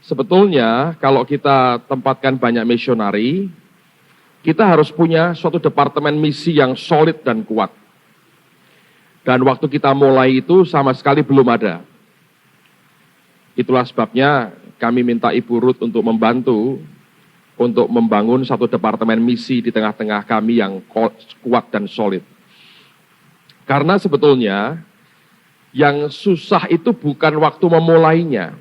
Sebetulnya kalau kita tempatkan banyak misionari, kita harus punya suatu departemen misi yang solid dan kuat. Dan waktu kita mulai itu sama sekali belum ada. Itulah sebabnya kami minta Ibu Ruth untuk membantu untuk membangun satu departemen misi di tengah-tengah kami yang kuat dan solid. Karena sebetulnya yang susah itu bukan waktu memulainya,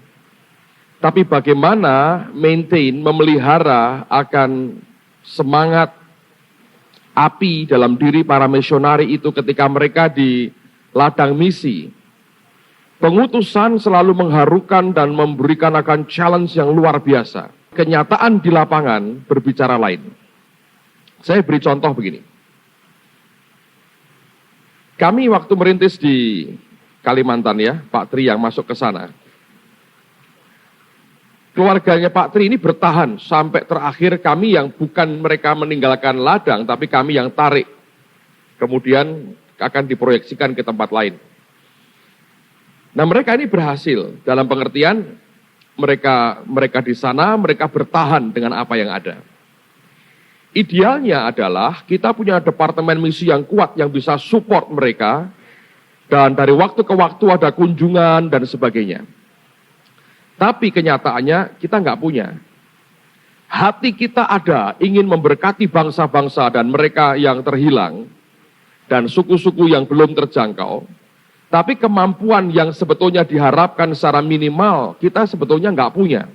tapi bagaimana memelihara akan semangat api dalam diri para misionari itu ketika mereka di ladang misi. Pengutusan selalu mengharukan dan memberikan akan challenge yang luar biasa. Kenyataan di lapangan berbicara lain. Saya beri contoh begini. Kami waktu merintis di Kalimantan ya, Pak Tri yang masuk ke sana. Keluarganya Pak Tri ini bertahan sampai terakhir kami yang bukan mereka meninggalkan ladang, tapi kami yang tarik. Kemudian akan diproyeksikan ke tempat lain. Nah mereka ini berhasil dalam pengertian mereka di sana, mereka bertahan dengan apa yang ada. Idealnya adalah kita punya departemen misi yang kuat yang bisa support mereka, dan dari waktu ke waktu ada kunjungan dan sebagainya. Tapi kenyataannya kita nggak punya. Hati kita ada, ingin memberkati bangsa-bangsa dan mereka yang terhilang, dan suku-suku yang belum terjangkau. Tapi kemampuan yang sebetulnya diharapkan secara minimal, kita sebetulnya nggak punya.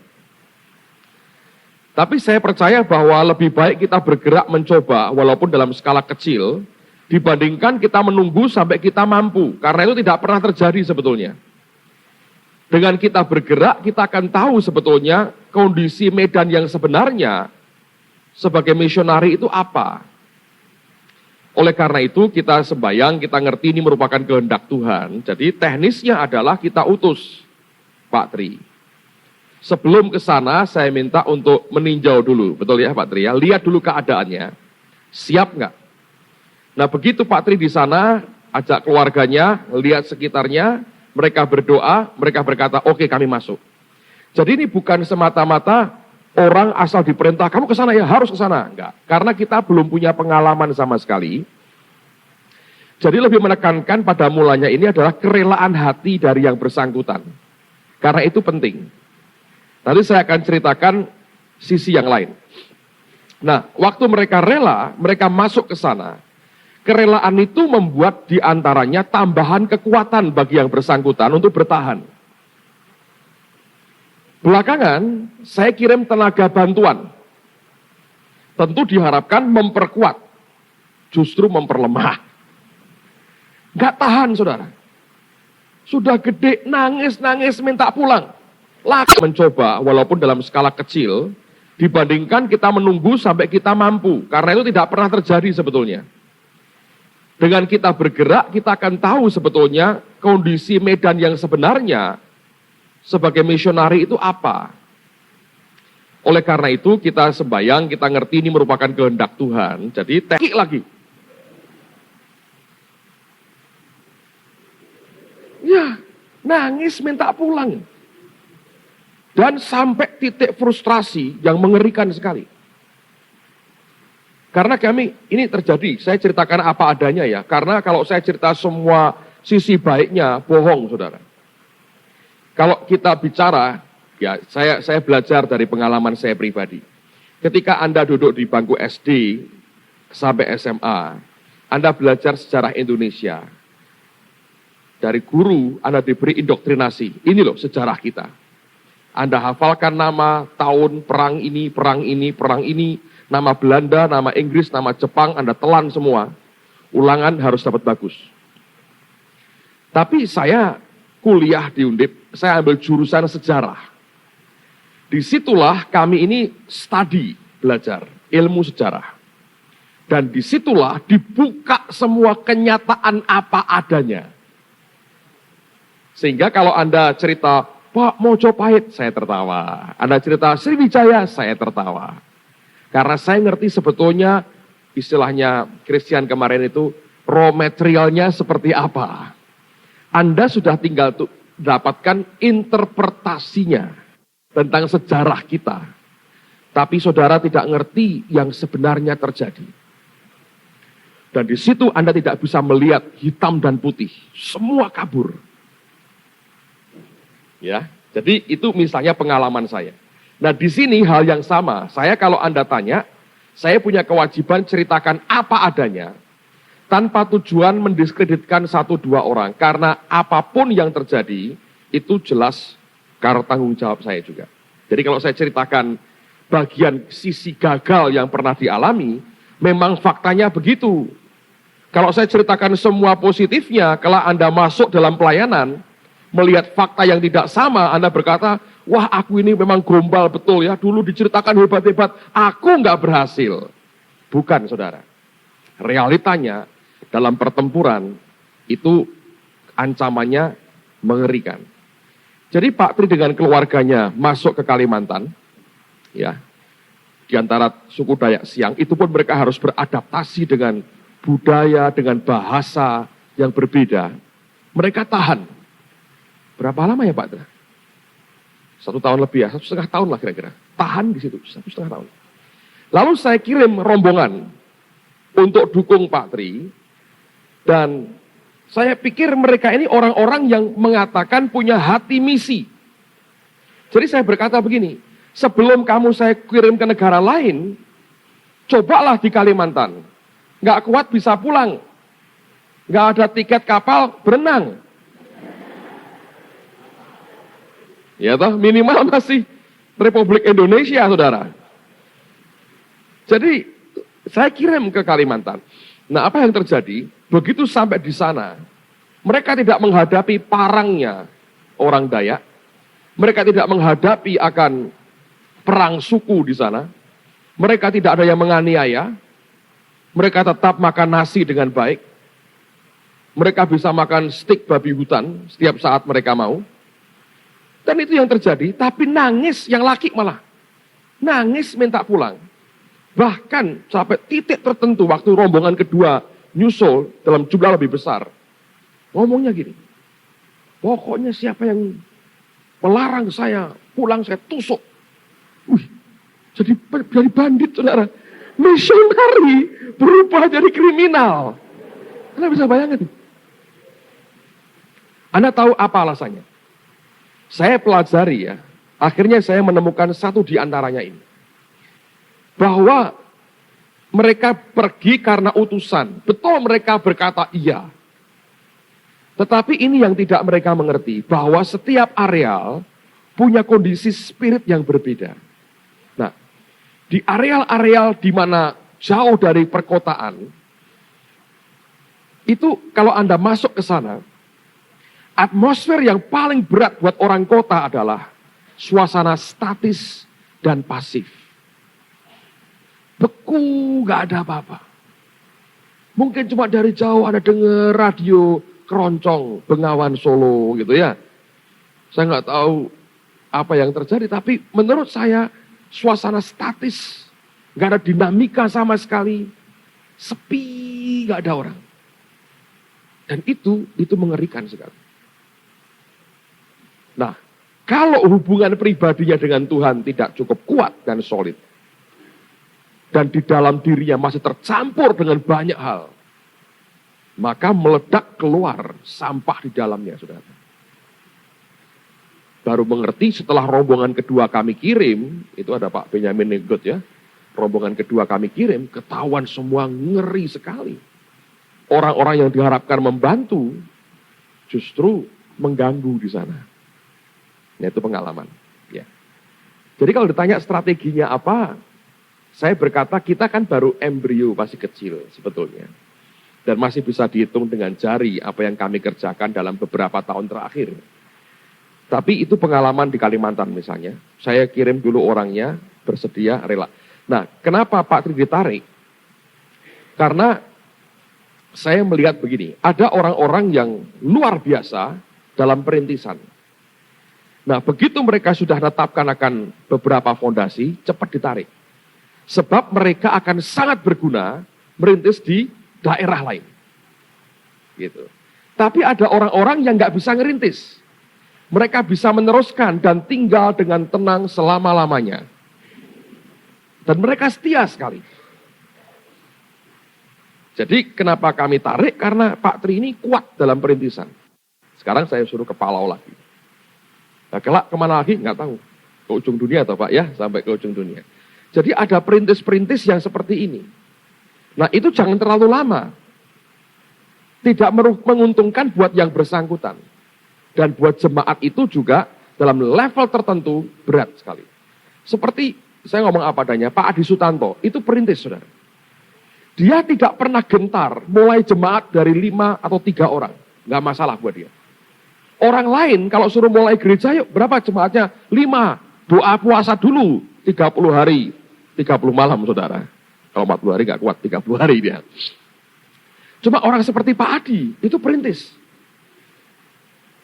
Tapi saya percaya bahwa lebih baik kita bergerak mencoba, walaupun dalam skala kecil, dibandingkan kita menunggu sampai kita mampu. Karena itu tidak pernah terjadi sebetulnya. Dengan kita bergerak, kita akan tahu sebetulnya kondisi medan yang sebenarnya sebagai misionari itu apa. Oleh karena itu kita sembayang, kita ngerti ini merupakan kehendak Tuhan. Jadi teknisnya adalah kita utus Pak Tri. Sebelum ke sana saya minta untuk meninjau dulu, betul ya Pak Tri ya, lihat dulu keadaannya, siap nggak? Nah begitu Pak Tri di sana, ajak keluarganya, lihat sekitarnya, mereka berdoa, mereka berkata, oke kami masuk. Jadi ini bukan semata-mata orang asal diperintah, kamu ke sana ya, harus ke sana. Enggak, karena kita belum punya pengalaman sama sekali. Jadi lebih menekankan pada mulanya ini adalah kerelaan hati dari yang bersangkutan. Karena itu penting. Nanti saya akan ceritakan sisi yang lain. Nah, waktu mereka rela, mereka masuk ke sana. Kerelaan itu membuat diantaranya tambahan kekuatan bagi yang bersangkutan untuk bertahan. Belakangan, saya kirim tenaga bantuan. Tentu diharapkan memperkuat, justru memperlemah. Nggak tahan, saudara. Sudah gede, nangis minta pulang. Lagi mencoba, walaupun dalam skala kecil, dibandingkan kita menunggu sampai kita mampu. Karena itu tidak pernah terjadi sebetulnya. Dengan kita bergerak, kita akan tahu sebetulnya kondisi medan yang sebenarnya sebagai misionari itu apa. Oleh karena itu kita sembayang, kita ngerti ini merupakan kehendak Tuhan. Jadi teknik lagi. Ya, nangis minta pulang. Dan sampai titik frustrasi yang mengerikan sekali. Karena kami, ini terjadi, saya ceritakan apa adanya ya. Karena kalau saya cerita semua sisi baiknya, bohong saudara. Kalau kita bicara, ya saya belajar dari pengalaman saya pribadi. Ketika Anda duduk di bangku SD sampai SMA, Anda belajar sejarah Indonesia. Dari guru, Anda diberi indoktrinasi. Ini loh sejarah kita. Anda hafalkan nama, tahun, perang ini, nama Belanda, nama Inggris, nama Jepang, Anda telan semua. Ulangan harus dapat bagus. Tapi saya kuliah di Undip, saya ambil jurusan sejarah. Disitulah kami ini study, belajar ilmu sejarah. Dan disitulah dibuka semua kenyataan apa adanya. Sehingga kalau Anda cerita, Pak Mojopahit, saya tertawa. Anda cerita Sriwijaya, saya tertawa. Karena saya ngerti sebetulnya istilahnya Christian kemarin itu raw materialnya seperti apa. Anda sudah tinggal dapatkan interpretasinya. tentang sejarah kita. Tapi saudara tidak ngerti yang sebenarnya terjadi. Dan di situ Anda tidak bisa melihat hitam dan putih. Semua kabur. Ya, jadi itu misalnya pengalaman saya. Nah di sini hal yang sama. Saya kalau Anda tanya, saya punya kewajiban ceritakan apa adanya. Tanpa tujuan mendiskreditkan satu dua orang. Karena apapun yang terjadi, itu jelas karena tanggung jawab saya juga. Jadi kalau saya ceritakan bagian sisi gagal yang pernah dialami, memang faktanya begitu. Kalau saya ceritakan semua positifnya, kalau Anda masuk dalam pelayanan, melihat fakta yang tidak sama, Anda berkata, wah aku ini memang gombal betul ya, dulu diceritakan hebat-hebat, aku nggak berhasil. Bukan saudara. Realitanya, dalam pertempuran, itu ancamannya mengerikan. Jadi Pak Tri dengan keluarganya masuk ke Kalimantan, ya, di antara suku Dayak Siang, itu pun mereka harus beradaptasi dengan budaya, dengan bahasa yang berbeda. Mereka tahan. Berapa lama ya Pak Tri? 1 tahun lebih ya, 1,5 tahun lah kira-kira. Tahan di situ, 1,5 tahun. Lalu saya kirim rombongan untuk dukung Pak Tri, dan saya pikir mereka ini orang-orang yang mengatakan punya hati misi. Jadi saya berkata begini, sebelum kamu saya kirim ke negara lain, cobalah di Kalimantan. Nggak kuat bisa pulang. Nggak ada tiket kapal, berenang. Ya toh, minimal masih Republik Indonesia, saudara. Jadi, saya kirim ke Kalimantan. Nah, apa yang terjadi? Begitu sampai di sana, mereka tidak menghadapi parangnya orang Dayak. Mereka tidak menghadapi akan perang suku di sana. Mereka tidak ada yang menganiaya. Mereka tetap makan nasi dengan baik. Mereka bisa makan stik babi hutan setiap saat mereka mau. Dan itu yang terjadi, tapi nangis yang laki malah. Nangis minta pulang. Bahkan sampai titik tertentu waktu rombongan kedua nyusul dalam jumlah lebih besar. Ngomongnya gini, pokoknya siapa yang melarang saya pulang, saya tusuk. Wih, jadi bandit saudara. Misionari berubah jadi kriminal. Anda bisa bayangkan? Anda tahu apa alasannya? Saya pelajari ya, akhirnya saya menemukan satu di antaranya ini. Bahwa mereka pergi karena utusan. Betul mereka berkata iya. Tetapi ini yang tidak mereka mengerti. Bahwa setiap areal punya kondisi spirit yang berbeda. Nah, di areal-areal di mana jauh dari perkotaan, itu kalau Anda masuk ke sana, atmosfer yang paling berat buat orang kota adalah suasana statis dan pasif. Beku, gak ada apa-apa. Mungkin cuma dari jauh Anda dengar radio keroncong Bengawan Solo gitu ya. Saya nggak tahu apa yang terjadi, tapi menurut saya suasana statis, gak ada dinamika sama sekali, sepi, gak ada orang. Dan itu mengerikan sekali. Nah, kalau hubungan pribadinya dengan Tuhan tidak cukup kuat dan solid, dan di dalam dirinya masih tercampur dengan banyak hal, maka meledak keluar sampah di dalamnya, saudara. Baru mengerti setelah rombongan kedua kami kirim, itu ada Pak Benyamin Negot ya, rombongan kedua kami kirim, ketahuan semua ngeri sekali. Orang-orang yang diharapkan membantu, justru mengganggu di sana. Nah, itu pengalaman. Ya. Jadi kalau ditanya strateginya apa, saya berkata kita kan baru embrio, masih kecil sebetulnya. Dan masih bisa dihitung dengan jari apa yang kami kerjakan dalam beberapa tahun terakhir. Tapi itu pengalaman di Kalimantan misalnya. Saya kirim dulu orangnya, bersedia, rela. Nah, kenapa Pak Tri ditarik? Karena saya melihat begini, ada orang-orang yang luar biasa dalam perintisan. Nah, begitu mereka sudah tetapkan akan beberapa fondasi, cepat ditarik. Sebab mereka akan sangat berguna merintis di daerah lain. Gitu. Tapi ada orang-orang yang nggak bisa ngerintis. Mereka bisa meneruskan dan tinggal dengan tenang selama-lamanya. Dan mereka setia sekali. Jadi kenapa kami tarik? Karena Pak Tri ini kuat dalam perintisan. Sekarang saya suruh ke Palau lagi. Nah, kelak kemana lagi? Nggak tahu. Ke ujung dunia atau Pak ya, sampai ke ujung dunia. Jadi ada perintis-perintis yang seperti ini. Nah itu jangan terlalu lama. Tidak menguntungkan buat yang bersangkutan. Dan buat jemaat itu juga dalam level tertentu berat sekali. Seperti saya ngomong apa adanya, Pak Adi Sutanto, itu perintis saudara. Dia tidak pernah gentar mulai jemaat dari 5 atau 3 orang. Nggak masalah buat dia. Orang lain kalau suruh mulai gereja, yuk berapa jemaatnya? 5, doa puasa dulu, 30 hari, 30 malam saudara. Kalau 40 hari nggak kuat, 30 hari dia. Cuma orang seperti Pak Adi, itu perintis.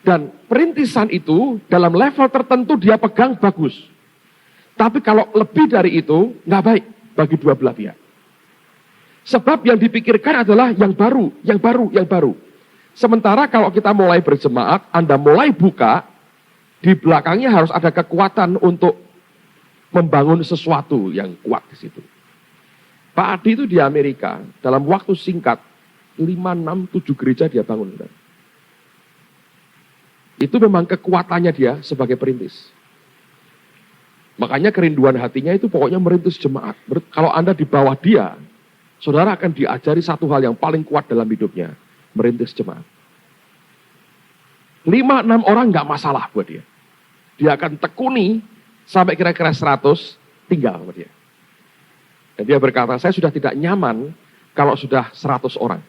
Dan perintisan itu dalam level tertentu dia pegang bagus. Tapi kalau lebih dari itu, nggak baik bagi dua belah pihak. Sebab yang dipikirkan adalah yang baru, yang baru, yang baru. Sementara kalau kita mulai berjemaat, Anda mulai buka, di belakangnya harus ada kekuatan untuk membangun sesuatu yang kuat di situ. Pak Adi itu di Amerika, dalam waktu singkat, 5, 6, 7 gereja dia bangun. Itu memang kekuatannya dia sebagai perintis. Makanya kerinduan hatinya itu pokoknya merintis jemaat. Kalau Anda di bawah dia, saudara akan diajari satu hal yang paling kuat dalam hidupnya. Merintis jemaat. 5, 6 orang nggak masalah buat dia. Dia akan tekuni sampai kira-kira 100 tinggal sama dia. Dan dia berkata, saya sudah tidak nyaman kalau sudah 100 orang.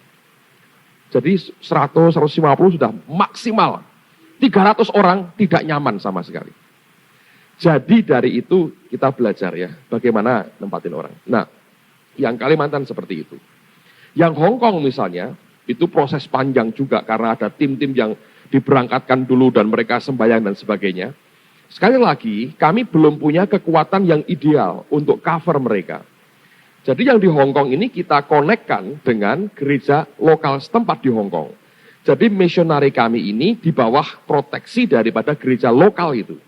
Jadi 100, 150 sudah maksimal. 300 orang tidak nyaman sama sekali. Jadi dari itu kita belajar ya, bagaimana nempatin orang. Nah, yang Kalimantan seperti itu. Yang Hong Kong misalnya, itu proses panjang juga karena ada tim-tim yang diberangkatkan dulu dan mereka sembahyang dan sebagainya. Sekali lagi, kami belum punya kekuatan yang ideal untuk cover mereka. Jadi yang di Hong Kong ini kita konekkan dengan gereja lokal setempat di Hong Kong. Jadi misionari kami ini di bawah proteksi daripada gereja lokal itu.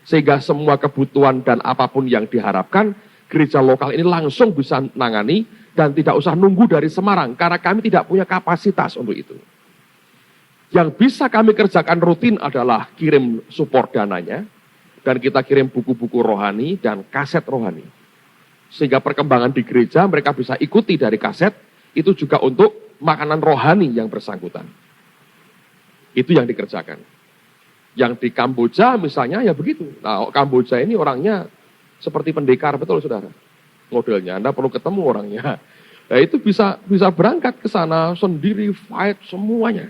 Sehingga semua kebutuhan dan apapun yang diharapkan, gereja lokal ini langsung bisa menangani dan tidak usah nunggu dari Semarang. Karena kami tidak punya kapasitas untuk itu. Yang bisa kami kerjakan rutin adalah kirim support dananya. Dan kita kirim buku-buku rohani dan kaset rohani. Sehingga perkembangan di gereja mereka bisa ikuti dari kaset. Itu juga untuk makanan rohani yang bersangkutan. Itu yang dikerjakan. Yang di Kamboja misalnya ya begitu. Nah Kamboja ini orangnya seperti pendekar betul saudara. Modelnya Anda perlu ketemu orangnya. Nah itu bisa berangkat ke sana sendiri, fight semuanya.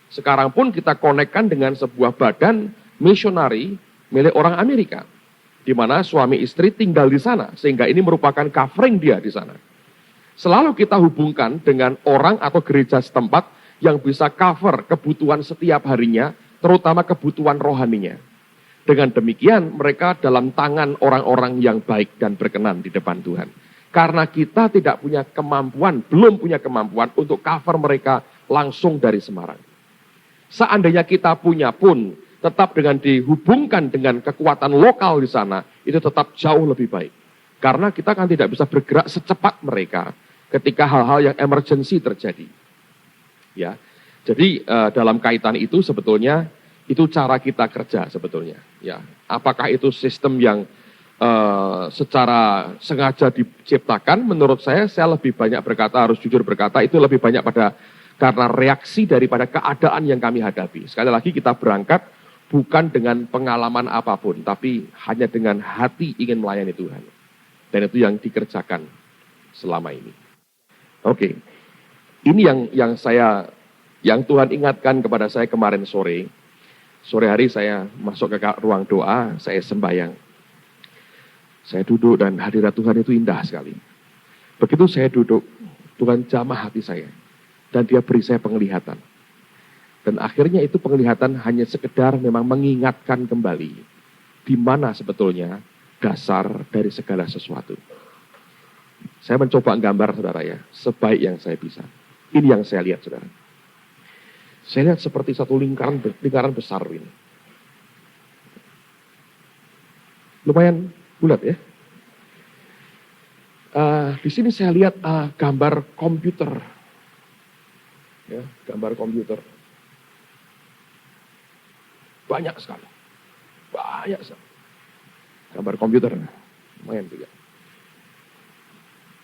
Sekarang pun kita konekkan dengan sebuah badan misionari milik orang Amerika. Di mana suami istri tinggal di sana. Sehingga ini merupakan covering dia di sana. Selalu kita hubungkan dengan orang atau gereja setempat yang bisa cover kebutuhan setiap harinya, terutama kebutuhan rohaninya. Dengan demikian, mereka dalam tangan orang-orang yang baik dan berkenan di depan Tuhan. Karena kita tidak punya kemampuan, belum punya kemampuan untuk cover mereka langsung dari Semarang. Seandainya kita punya pun, tetap dengan dihubungkan dengan kekuatan lokal di sana, itu tetap jauh lebih baik. Karena kita kan tidak bisa bergerak secepat mereka ketika hal-hal yang emergency terjadi. Ya, jadi dalam kaitan itu sebetulnya itu cara kita kerja sebetulnya. Ya, apakah itu sistem yang secara sengaja diciptakan? Menurut saya lebih banyak berkata, harus jujur berkata, itu lebih banyak karena reaksi daripada keadaan yang kami hadapi. Sekali lagi kita berangkat bukan dengan pengalaman apapun, tapi hanya dengan hati ingin melayani Tuhan. Dan itu yang dikerjakan selama ini. Oke. Ini yang Tuhan ingatkan kepada saya kemarin sore. Sore hari saya masuk ke ruang doa, saya sembahyang. Saya duduk dan hadirat Tuhan itu indah sekali. Begitu saya duduk, Tuhan jamah hati saya. Dan dia beri saya penglihatan. Dan akhirnya itu penglihatan hanya sekedar memang mengingatkan kembali. Di mana sebetulnya dasar dari segala sesuatu. Saya mencoba gambar saudara ya, sebaik yang saya bisa. Ini yang saya lihat saudara. Saya lihat seperti satu lingkaran besar ini. Lumayan bulat ya. Di sini saya lihat gambar komputer. Ya, gambar komputer. Banyak sekali. Banyak sekali. Gambar komputer. Lumayan juga.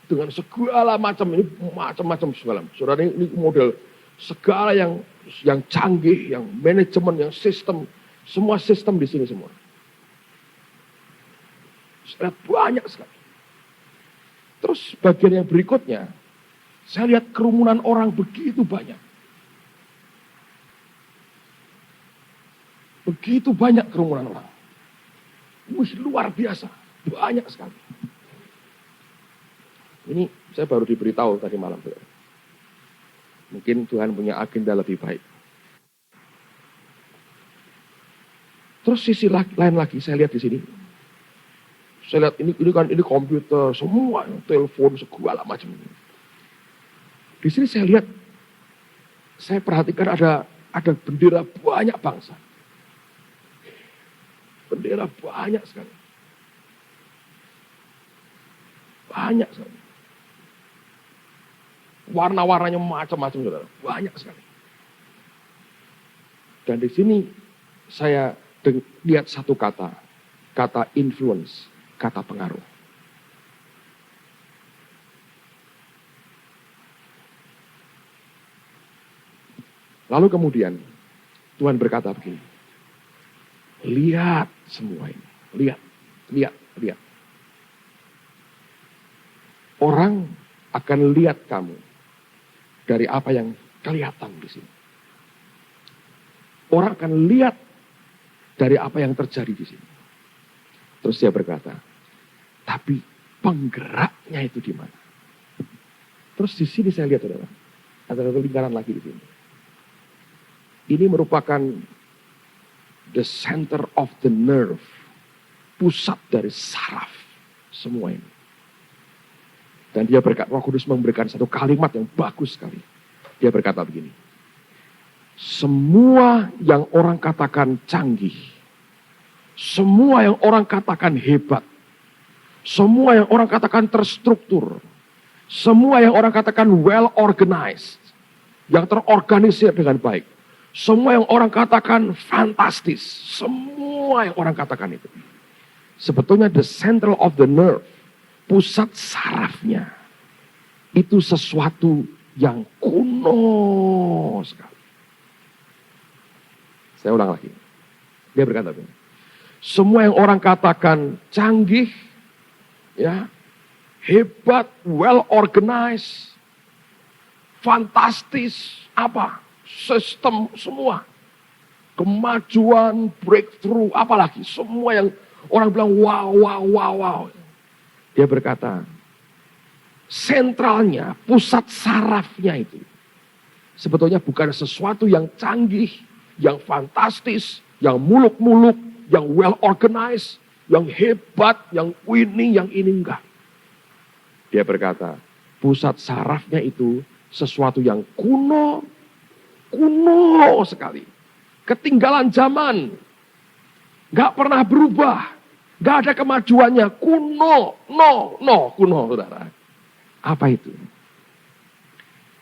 Dengan segala macam, ini macam-macam segala. Saudara, ini model segala yang canggih, yang manajemen, yang sistem. Semua sistem di sini semua. Saya lihat banyak sekali. Terus bagian yang berikutnya, saya lihat kerumunan orang begitu banyak. Begitu banyak kerumunan orang. Wih, luar biasa. Banyak sekali. Ini saya baru diberitahu tadi malam. Mungkin Tuhan punya agenda lebih baik. Terus sisi lain lagi saya lihat di sini. Saya lihat ini komputer, semua, telepon, segala macam. Di sini saya lihat, saya perhatikan ada bendera banyak bangsa. Bendera banyak sekali. Banyak sekali. Warna-warnanya macam-macam, saudara. Banyak sekali. Dan di sini saya lihat satu kata influence. Kata pengaruh. Lalu kemudian Tuhan berkata begini. Lihat semua ini. Lihat. Orang akan lihat kamu dari apa yang kelihatan di sini. Orang akan lihat dari apa yang terjadi di sini. Terus dia berkata, tapi penggeraknya itu di mana? Terus di sini saya lihat, saudara, ada satu lingkaran lagi di sini. Ini merupakan the center of the nerve, pusat dari saraf semua ini. Dan dia berkata, Roh Kudus memberikan satu kalimat yang bagus sekali. Dia berkata begini, semua yang orang katakan canggih, semua yang orang katakan hebat, semua yang orang katakan terstruktur, semua yang orang katakan well organized, yang terorganisir dengan baik, semua yang orang katakan fantastis, semua yang orang katakan itu, sebetulnya the center of the nerve, pusat sarafnya, itu sesuatu yang kuno sekali. Saya ulang lagi. Dia berkata begini. Semua yang orang katakan canggih, ya, hebat, well organized, fantastis, apa? Sistem semua. Kemajuan, breakthrough, apalagi. Semua yang orang bilang wow. Dia berkata, sentralnya, pusat sarafnya itu, sebetulnya bukan sesuatu yang canggih, yang fantastis, yang muluk-muluk, yang well organized, yang hebat, yang winning, yang ini enggak. Dia berkata, pusat sarafnya itu sesuatu yang kuno sekali. Ketinggalan zaman. Enggak pernah berubah. Enggak ada kemajuannya. Kuno, saudara. Apa itu?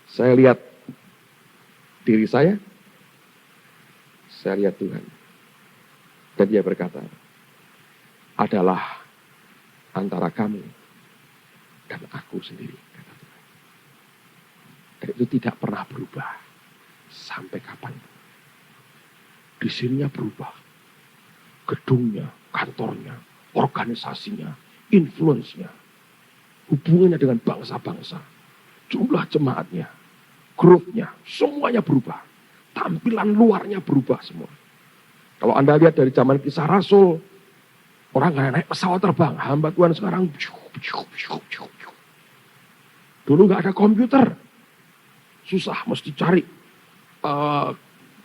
Saya lihat diri saya lihat Tuhan. Dan dia berkata, adalah antara kamu dan aku sendiri, kata Tuhan. Dan itu tidak pernah berubah sampai kapan. Desainnya berubah, gedungnya, kantornya, organisasinya, influence-nya, hubungannya dengan bangsa-bangsa, jumlah jemaatnya, growth-nya, semuanya berubah. Tampilan luarnya berubah semua. Kalau Anda lihat dari zaman Kisah Rasul, orang naik pesawat terbang, hamba Tuhan sekarang dulu nggak ada komputer, susah, mesti cari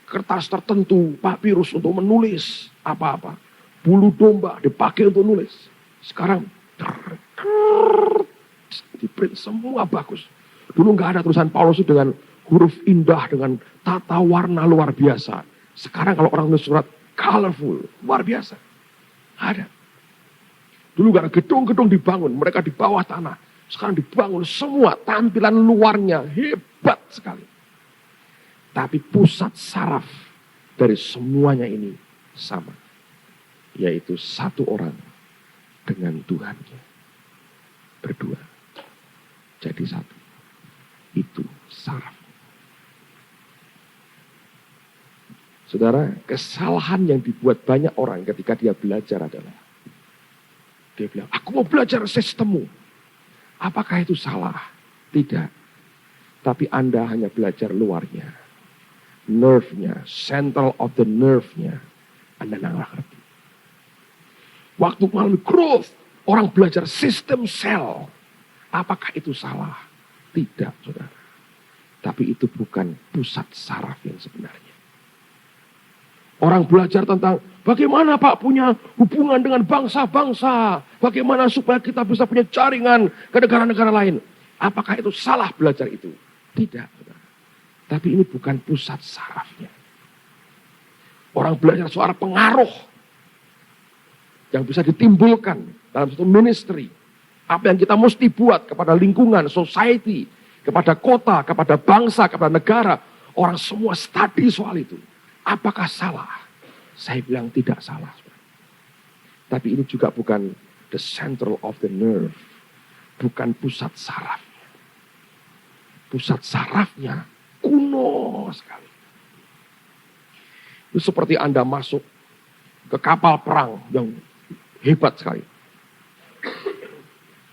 kertas tertentu, papirus untuk menulis apa-apa, bulu domba dipakai untuk nulis. Sekarang di print semua bagus. Dulu nggak ada tulisan Paulus dengan huruf indah, dengan tata warna luar biasa. Sekarang kalau orang nulis surat colorful, luar biasa. Ada. Dulu gak ada gedung-gedung dibangun, mereka di bawah tanah. Sekarang dibangun semua, tampilan luarnya hebat sekali. Tapi pusat saraf dari semuanya ini sama. Yaitu satu orang dengan Tuhannya. Berdua. Jadi satu. Itu saraf. Saudara, kesalahan yang dibuat banyak orang ketika dia belajar adalah dia bilang, aku mau belajar sistemmu. Apakah itu salah? Tidak. Tapi Anda hanya belajar luarnya. Nerve-nya, central of the nerve-nya. Anda nggak ngerti. Waktu melalui growth, orang belajar sistem sel. Apakah itu salah? Tidak, saudara. Tapi itu bukan pusat saraf yang sebenarnya. Orang belajar tentang bagaimana Pak punya hubungan dengan bangsa-bangsa. Bagaimana supaya kita bisa punya jaringan ke negara-negara lain. Apakah itu salah belajar itu? Tidak. Tapi ini bukan pusat sarafnya. Orang belajar soal pengaruh yang bisa ditimbulkan dalam satu ministry. Apa yang kita mesti buat kepada lingkungan, society, kepada kota, kepada bangsa, kepada negara. Orang semua study soal itu. Apakah salah? Saya bilang tidak salah. Tapi ini juga bukan the central of the nerve. Bukan pusat sarafnya. Pusat sarafnya kuno sekali. Itu seperti Anda masuk ke kapal perang yang hebat sekali.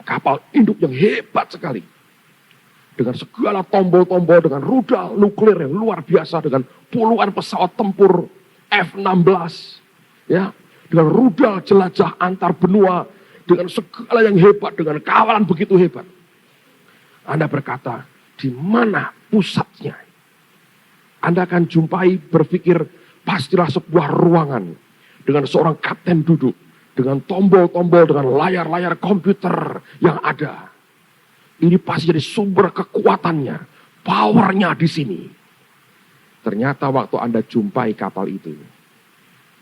Kapal induk yang hebat sekali. Dengan segala tombol-tombol, dengan rudal nuklir yang luar biasa, dengan puluhan pesawat tempur F-16, ya, dengan rudal jelajah antar benua, dengan segala yang hebat, dengan kawalan begitu hebat. Anda berkata, di mana pusatnya? Anda akan jumpai berpikir, pastilah sebuah ruangan dengan seorang kapten duduk, dengan tombol-tombol, dengan layar-layar komputer yang ada. Ini pasti jadi sumber kekuatannya, powernya di sini. Ternyata waktu Anda jumpai kapal itu,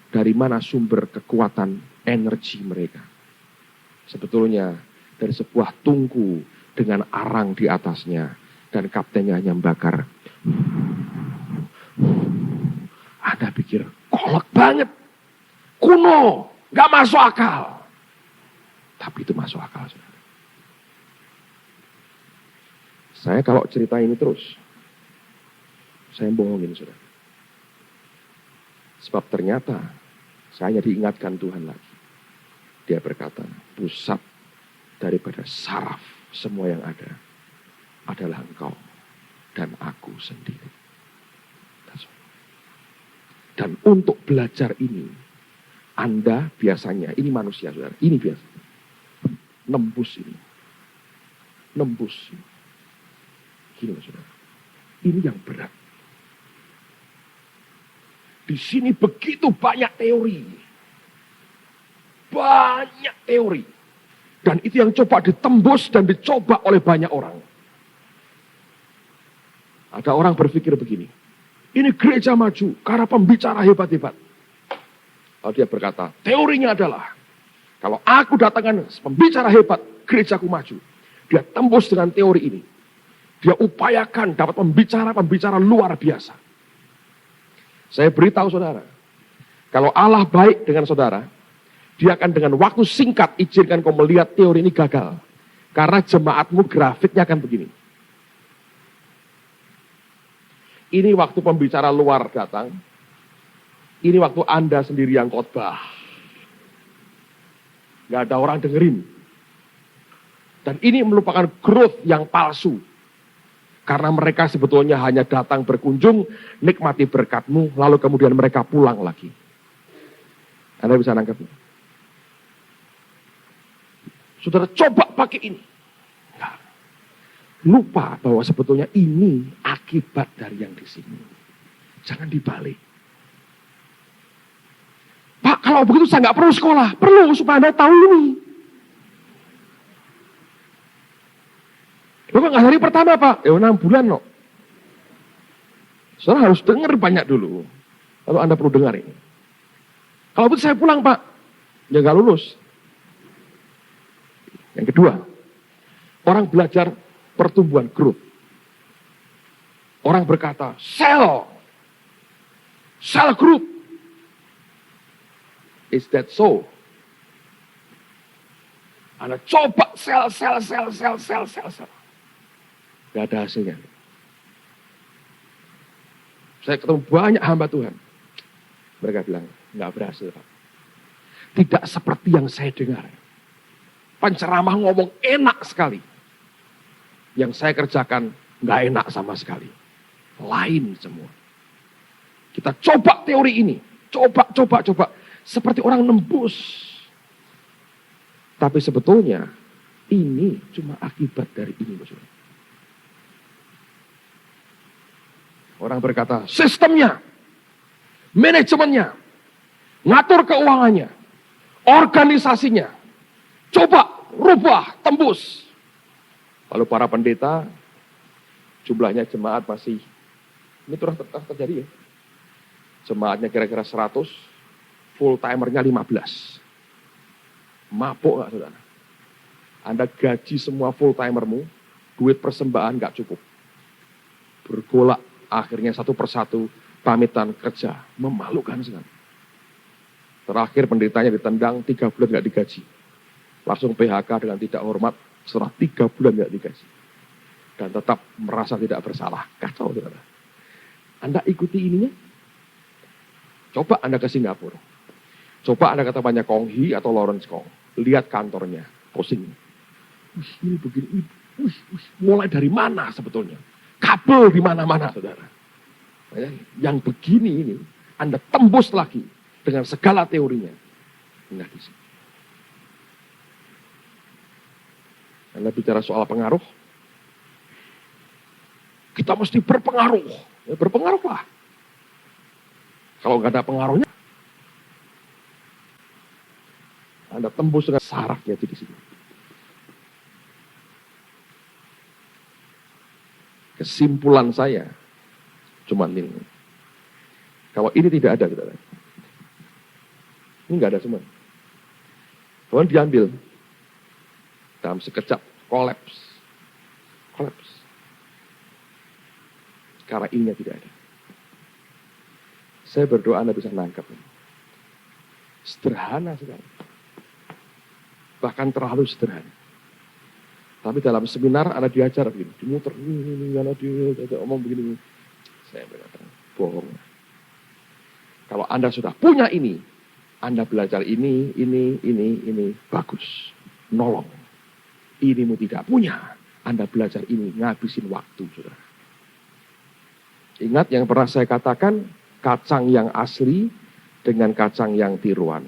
dari mana sumber kekuatan energi mereka? Sebetulnya dari sebuah tungku dengan arang di atasnya, dan kaptennya hanya membakar. Anda pikir kolot banget, kuno, gak masuk akal. Tapi itu masuk akal. Saya kalau cerita ini terus, saya bohongin saudara. Sebab ternyata saya diingatkan Tuhan lagi. Dia berkata, pusat daripada saraf semua yang ada adalah engkau dan aku sendiri. Dan untuk belajar ini, Anda biasanya, ini manusia saudara, ini biasa. Nembus ini. Nembus ini. Gini saudara, ini yang berat. Di sini begitu banyak teori. Banyak teori. Dan itu yang coba ditembus dan dicoba oleh banyak orang. Ada orang berpikir begini, ini gereja maju karena pembicara hebat-hebat. Lalu dia berkata, teorinya adalah, kalau aku datangkan pembicara hebat, gerejaku maju. Dia tembus dengan teori ini. Dia upayakan dapat pembicara-pembicara luar biasa. Saya beritahu saudara, kalau Allah baik dengan saudara, dia akan dengan waktu singkat izinkan kau melihat teori ini gagal. Karena jemaatmu grafiknya akan begini. Ini waktu pembicara luar datang. Ini waktu Anda sendiri yang khotbah. Gak ada orang dengerin. Dan ini merupakan growth yang palsu. Karena mereka sebetulnya hanya datang berkunjung, nikmati berkatmu, lalu kemudian mereka pulang lagi. Anda bisa nangkep? Saudara coba pakai ini. Nah, lupa bahwa sebetulnya ini akibat dari yang di sini. Jangan dibalik. Pak, kalau begitu saya nggak perlu sekolah. Perlu supaya Anda tahu ini. Bapak nggak hari pertama Pak, 6 bulan loh. Saudara harus dengar banyak dulu. Lalu Anda perlu dengar ini. Kalau begitu saya pulang Pak, ya nggak lulus. Yang kedua, orang belajar pertumbuhan growth. Orang berkata, cell growth. Is that so? Anda coba sel. Gak ada hasilnya. Saya ketemu banyak hamba Tuhan. Mereka bilang, gak berhasil, Pak. Tidak seperti yang saya dengar. Penceramah ngomong enak sekali. Yang saya kerjakan gak enak sama sekali. Lain semua. Kita coba teori ini. Coba. Seperti orang nembus. Tapi sebetulnya ini cuma akibat dari ini. Orang berkata, sistemnya, manajemennya, ngatur keuangannya, organisasinya, coba rubah, tembus. Lalu para pendeta, jumlahnya jemaat masih, ini terus terjadi ya. Jemaatnya kira-kira 100, full timernya 15. Mabuk gak saudara? Anda gaji semua full timermu, duit persembahan gak cukup. Bergolak, akhirnya satu persatu pamitan kerja. Memalukan sekali. Terakhir pendetanya ditendang 3 bulan gak digaji. Langsung PHK dengan tidak hormat, setelah 3 bulan gak digaji. Dan tetap merasa tidak bersalah. Kacau saudara. Anda ikuti ininya? Coba Anda ke Singapura. Coba Anda ke tempatnya Kong Hee atau Lawrence Kong. Lihat kantornya, pusing. Ini begini, mulai dari mana sebetulnya? Kabel di mana-mana, saudara. Yang begini ini, Anda tembus lagi dengan segala teorinya. Nah, di sini. Anda bicara soal pengaruh, kita mesti berpengaruh. Ya, berpengaruhlah. Kalau nggak ada pengaruhnya, Anda tembus dengan sarafnya di sini. Kesimpulan saya cuma ini. Kalau ini tidak ada, saudara. Ini nggak ada semua. Tuhan diambil dalam sekejap, kolaps. Karena ininya tidak ada. Saya berdoa Anda bisa nangkap ini. Sederhana sekali. Bahkan terlalu sederhana. Tapi dalam seminar Anda diajar begini, dimuter, ini, Anda omong begini. Saya berkata, bohong. Kalau Anda sudah punya ini, Anda belajar ini, bagus. Nolong. Inimu tidak punya, Anda belajar ini, ngabisin waktu, saudara. Ingat yang pernah saya katakan, kacang yang asli dengan kacang yang tiruan.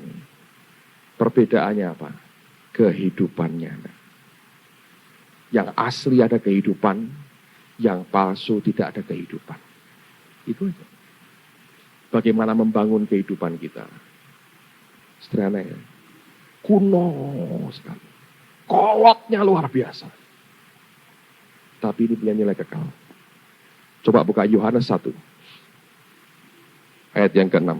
Perbedaannya apa? Kehidupannya. Yang asli ada kehidupan, yang palsu tidak ada kehidupan. Itu aja. Bagaimana membangun kehidupan kita. Sederhana ya. Kuno sekali. Kolotnya luar biasa. Tapi ini punya nilai kekal. Coba buka Yohanes 1. Ayat yang ke-6.